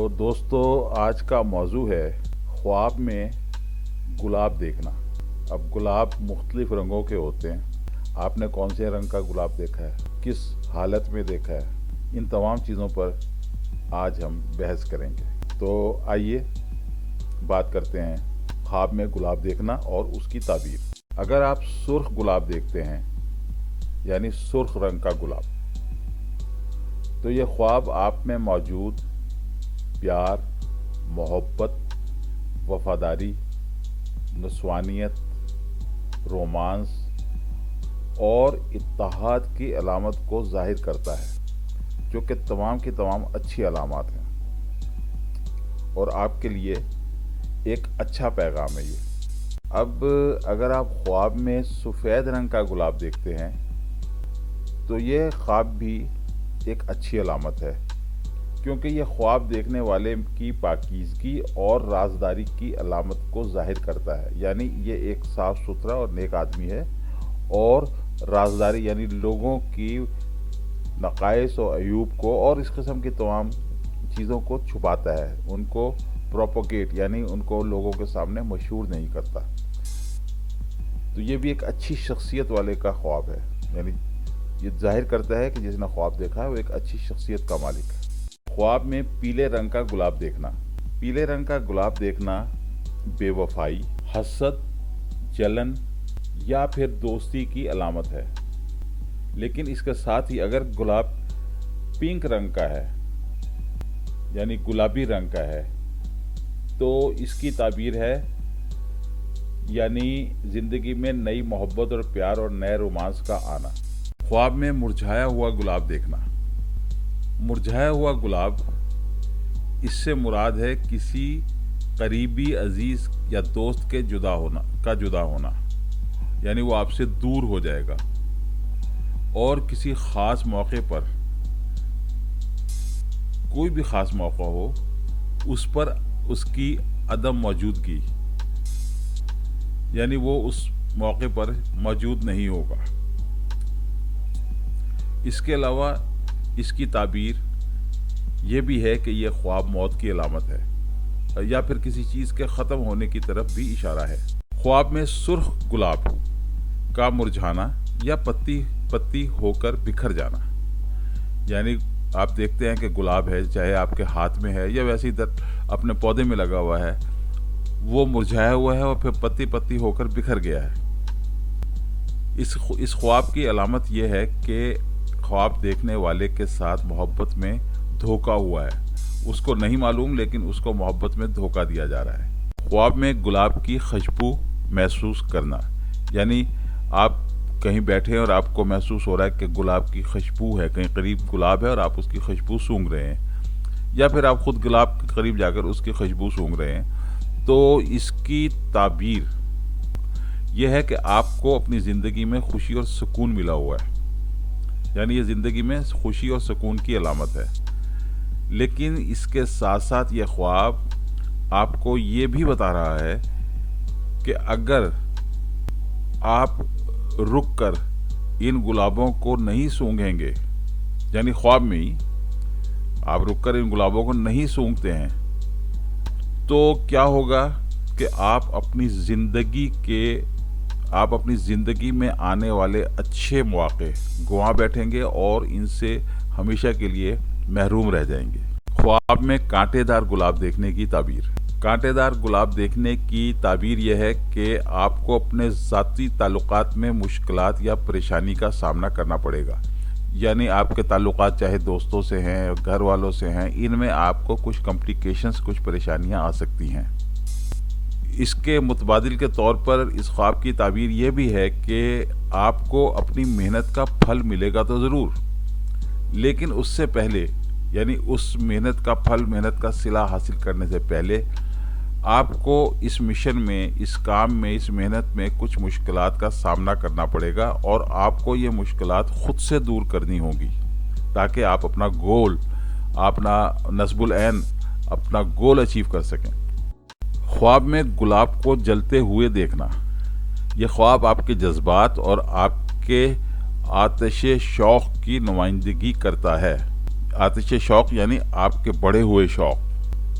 تو دوستو آج کا موضوع ہے خواب میں گلاب دیکھنا۔ اب گلاب مختلف رنگوں کے ہوتے ہیں۔ آپ نے کون سے رنگ کا گلاب دیکھا ہے، کس حالت میں دیکھا ہے، ان تمام چیزوں پر آج ہم بحث کریں گے۔ تو آئیے بات کرتے ہیں خواب میں گلاب دیکھنا اور اس کی تعبیر۔ اگر آپ سرخ گلاب دیکھتے ہیں یعنی سرخ رنگ کا گلاب، تو یہ خواب آپ میں موجود پیار، محبت، وفاداری، نسوانیت، رومانس اور اتحاد کی علامت کو ظاہر کرتا ہے، جو کہ تمام کی تمام اچھی علامات ہیں اور آپ کے لیے ایک اچھا پیغام ہے یہ۔ اب اگر آپ خواب میں سفید رنگ کا گلاب دیکھتے ہیں تو یہ خواب بھی ایک اچھی علامت ہے، کیونکہ یہ خواب دیکھنے والے کی پاکیزگی اور رازداری کی علامت کو ظاہر کرتا ہے، یعنی یہ ایک صاف ستھرا اور نیک آدمی ہے اور رازداری یعنی لوگوں کی نقائص و عیوب کو اور اس قسم کی تمام چیزوں کو چھپاتا ہے، ان کو پروپوگیٹ یعنی ان کو لوگوں کے سامنے مشہور نہیں کرتا۔ تو یہ بھی ایک اچھی شخصیت والے کا خواب ہے، یعنی یہ ظاہر کرتا ہے کہ جس نے خواب دیکھا ہے وہ ایک اچھی شخصیت کا مالک ہے۔ خواب میں پیلے رنگ کا گلاب دیکھنا۔ پیلے رنگ کا گلاب دیکھنا بے وفائی، حسد، جلن یا پھر دوستی کی علامت ہے، لیکن اس کے ساتھ ہی اگر گلاب پنک رنگ کا ہے یعنی گلابی رنگ کا ہے تو اس کی تعبیر ہے یعنی زندگی میں نئی محبت اور پیار اور نئے رومانس کا آنا۔ خواب میں مرجھایا ہوا گلاب دیکھنا۔ مرجھایا ہوا گلاب، اس سے مراد ہے کسی قریبی عزیز یا دوست کے جدا ہونا، یعنی وہ آپ سے دور ہو جائے گا اور کسی خاص موقع پر، کوئی بھی خاص موقع ہو اس پر اس کی عدم موجودگی، یعنی وہ اس موقع پر موجود نہیں ہوگا۔ اس کے علاوہ اس کی تعبیر یہ بھی ہے کہ یہ خواب موت کی علامت ہے یا پھر کسی چیز کے ختم ہونے کی طرف بھی اشارہ ہے۔ خواب میں سرخ گلاب کا مرجھانا یا پتی پتی ہو کر بکھر جانا، یعنی آپ دیکھتے ہیں کہ گلاب ہے، چاہے آپ کے ہاتھ میں ہے یا ویسے ادھر اپنے پودے میں لگا ہوا ہے، وہ مرجھایا ہوا ہے اور پھر پتی پتی ہو کر بکھر گیا ہے۔ اس خواب کی علامت یہ ہے کہ خواب دیکھنے والے کے ساتھ محبت میں دھوکا ہوا ہے، اس کو نہیں معلوم لیکن اس کو محبت میں دھوکا دیا جا رہا ہے۔ خواب میں گلاب کی خوشبو محسوس کرنا، یعنی آپ کہیں بیٹھے ہیں اور آپ کو محسوس ہو رہا ہے کہ گلاب کی خوشبو ہے، کہیں قریب گلاب ہے اور آپ اس کی خوشبو سونگھ رہے ہیں، یا پھر آپ خود گلاب کے قریب جا کر اس کی خوشبو سونگھ رہے ہیں، تو اس کی تعبیر یہ ہے کہ آپ کو اپنی زندگی میں خوشی اور سکون ملا ہوا ہے، یعنی یہ زندگی میں خوشی اور سکون کی علامت ہے۔ لیکن اس کے ساتھ ساتھ یہ خواب آپ کو یہ بھی بتا رہا ہے کہ اگر آپ رک کر ان گلابوں کو نہیں سونگھیں گے، یعنی خواب میں ہی آپ رک کر ان گلابوں کو نہیں سونگھتے ہیں، تو کیا ہوگا کہ آپ اپنی زندگی میں آنے والے اچھے مواقع گنوا بیٹھیں گے اور ان سے ہمیشہ کے لیے محروم رہ جائیں گے۔ خواب میں کانٹے دار گلاب دیکھنے کی تعبیر۔ کانٹے دار گلاب دیکھنے کی تعبیر یہ ہے کہ آپ کو اپنے ذاتی تعلقات میں مشکلات یا پریشانی کا سامنا کرنا پڑے گا، یعنی آپ کے تعلقات چاہے دوستوں سے ہیں، گھر والوں سے ہیں، ان میں آپ کو کچھ کمپلیکیشنز، کچھ پریشانیاں آ سکتی ہیں۔ اس کے متبادل کے طور پر اس خواب کی تعبیر یہ بھی ہے کہ آپ کو اپنی محنت کا پھل ملے گا تو ضرور، لیکن اس سے پہلے یعنی اس محنت کا پھل، محنت کا صلہ حاصل کرنے سے پہلے آپ کو اس مشن میں، اس کام میں، اس محنت میں کچھ مشکلات کا سامنا کرنا پڑے گا اور آپ کو یہ مشکلات خود سے دور کرنی ہوں گی تاکہ آپ اپنا گول، اپنا نصب العین، اپنا گول اچیو کر سکیں۔ خواب میں گلاب کو جلتے ہوئے دیکھنا۔ یہ خواب آپ کے جذبات اور آپ کے آتش شوق کی نمائندگی کرتا ہے۔ آتش شوق یعنی آپ کے بڑھے ہوئے شوق،